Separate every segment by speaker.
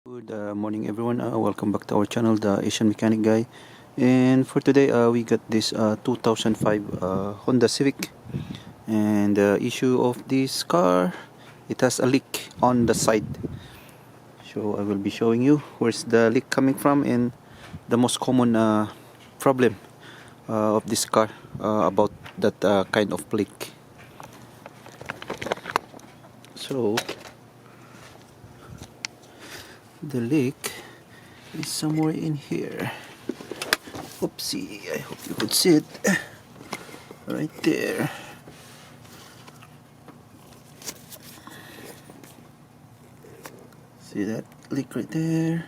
Speaker 1: Good morning everyone, welcome back to our channel, the Asian Mechanic Guy. And for today we got this 2005 Honda Civic, and the issue of this car, it has a leak on the side. So I will be showing you where's the leak coming from and the most common problem of this car about that kind of leak. So the leak is somewhere in here. Oopsie, I hope you could see it right there. See that leak right there?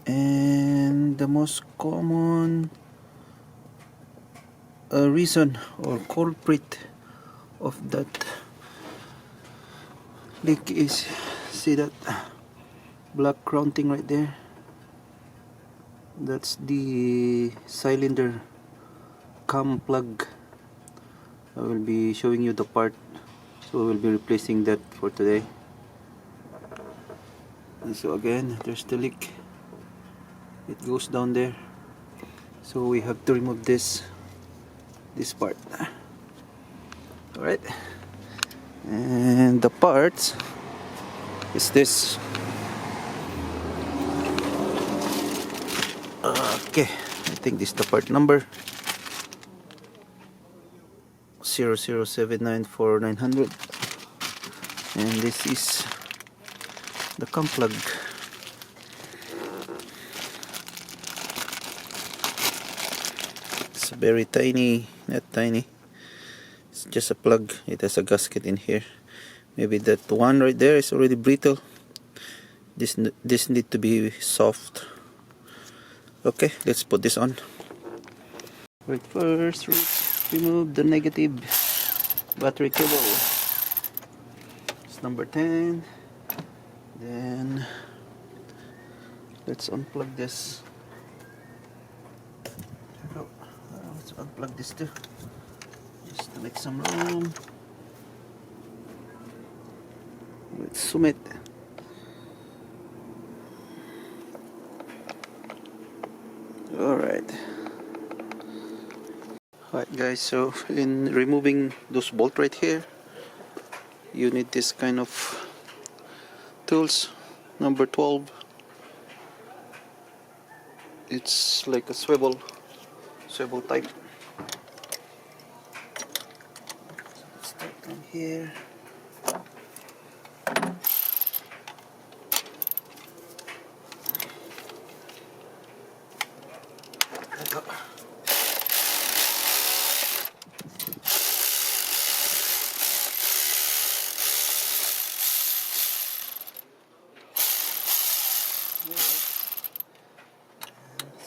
Speaker 1: And the most common reason or culprit of that leak is, see that black round thing right there? That's the cylinder cam plug. I will be showing you the part, so we'll be replacing that for today. And so again, there's the leak. It goes down there, so we have to remove this part. Alright, and the parts is this. Okay, I think this is the part number 0079490, and this is the cam plug. It's very tiny, not tiny, it's just a plug. It has a gasket in here. Maybe that one right there is already brittle. This need to be soft. Okay, let's put this on. Right, first remove the negative battery cable. It's number 10. Then let's unplug this. Let's unplug this too, just to make some room. Let's zoom it. Alright guys, so in removing those bolts right here, you need this kind of tools, number 12. It's like a swivel type. Start from here.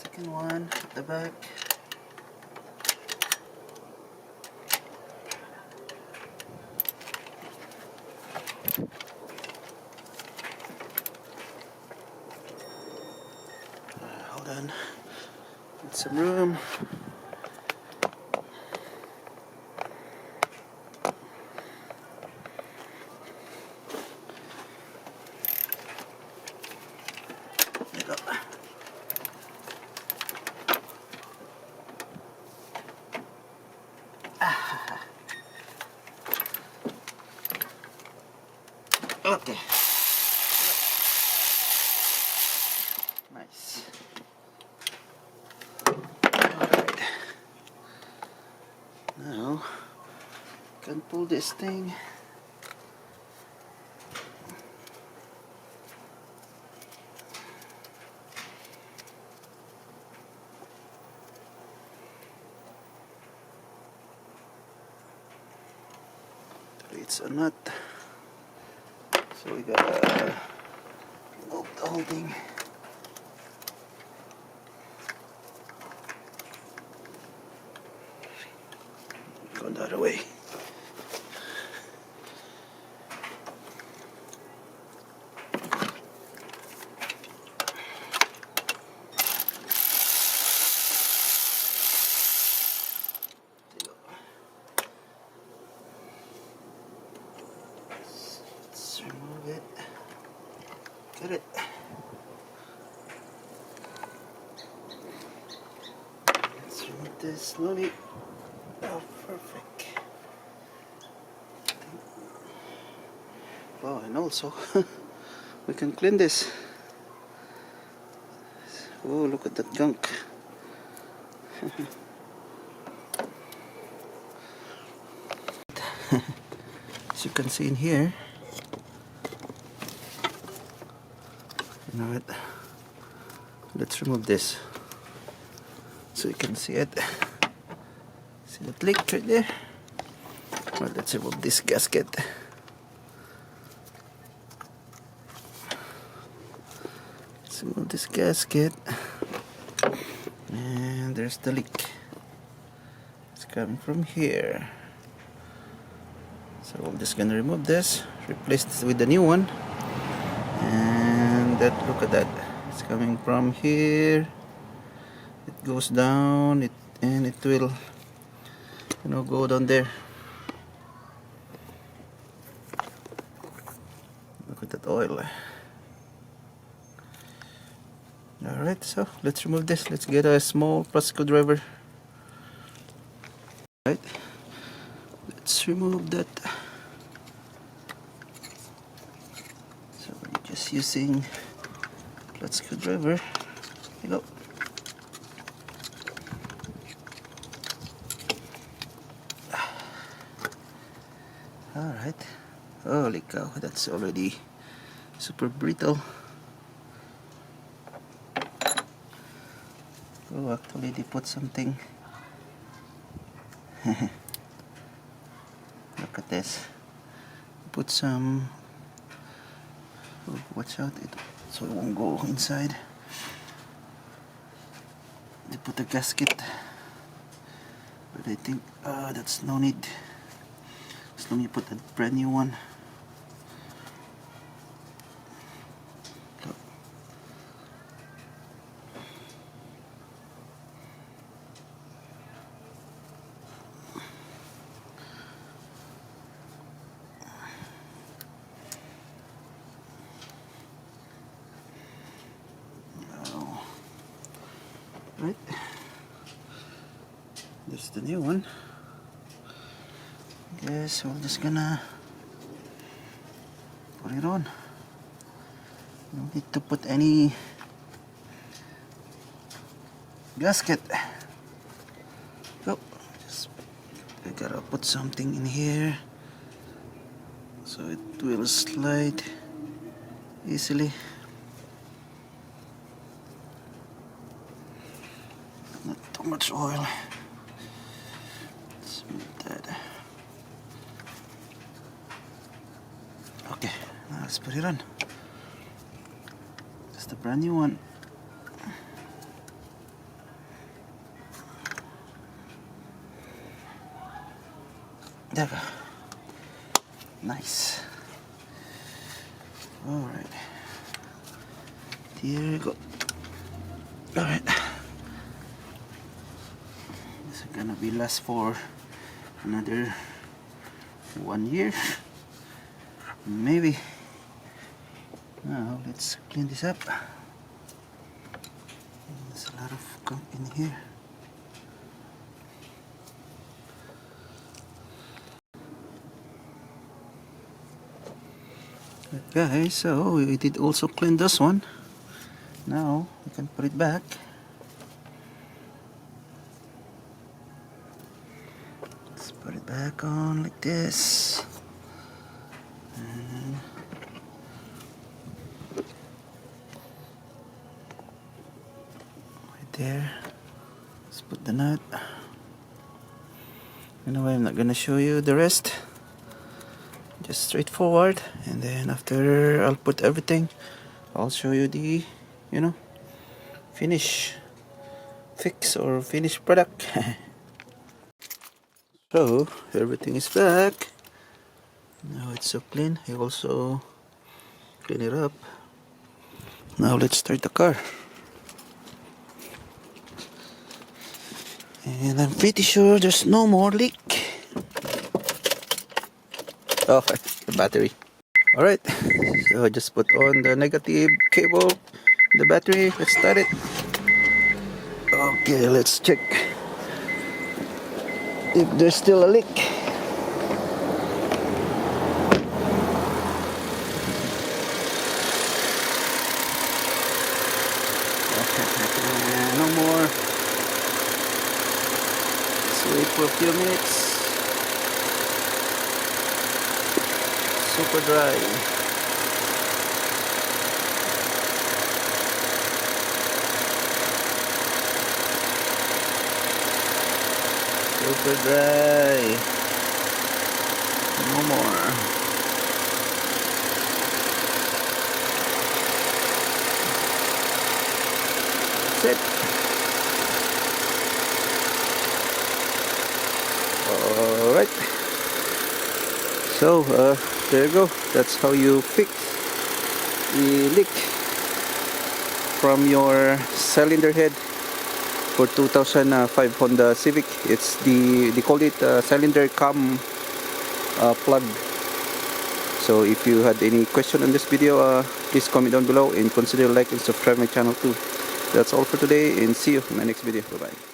Speaker 1: Second one at the back. Hold on, get some room. There you go. Okay. Nice. Alright. Now, can pull this thing. It's a nut. So we gotta remove the whole thing. Go the other way. Let's remove it. Get it. There's no need. Oh, perfect. Oh, and also we can clean this. Oh, look at that gunk. As you can see in here, you know what? Let's remove this so you can see it. See that leak right there? Well, let's remove this gasket. Let's remove this gasket. And there's the leak. It's coming from here. So we're just gonna remove this, replace this with the new one. And that, look at that. It's coming from here. It goes down, and it will, you know, go down there. Look at that oil. Alright, so let's remove this. Let's get a small plastic screwdriver. Right, let's remove that. So we're just using plastic screwdriver. Here you go. Alright. Holy cow, that's already super brittle. Oh, actually they put something. Look at this. Put some. Oh, watch out, so it won't go inside. They put a gasket, but I think that's no need. As long as you put a brand new one. Look. Right, there's the new one. Yes, we're just gonna put it on. No need to put any gasket. Oh, just I gotta put something in here so it will slide easily. Not too much oil. Smooth that. Okay, now let's put it on. Just a brand new one. There we go. Nice. Alright. Here we go. Alright. This is gonna be last for another 1 year. Maybe. Now let's clean this up. There's a lot of gunk in here. Guys, so we did also clean this one. Now we can put it back. Let's put it back on like this. And right there. Let's put the nut. Anyway, I'm not gonna show you the rest. Just straightforward, and then after I'll put everything, I'll show you the, you know, finish, fix or finished product. So everything is back. Now it's so clean. I also clean it up. Now let's start the car. And I'm pretty sure there's no more leak. Oh, the battery. Alright, so I just put on the negative cable, the battery. Let's start it. Okay, let's check. if there's still a leak. No more. Let's wait for a few minutes. Super dry. Super dry. No more. That's it. Alright. So there you go. That's how you fix the leak from your cylinder head for 2005 Honda Civic. It's they call it cylinder cam plug. So if you had any question on this video, please comment down below and consider like and subscribe my channel too. That's all for today, and see you in my next video. Bye bye.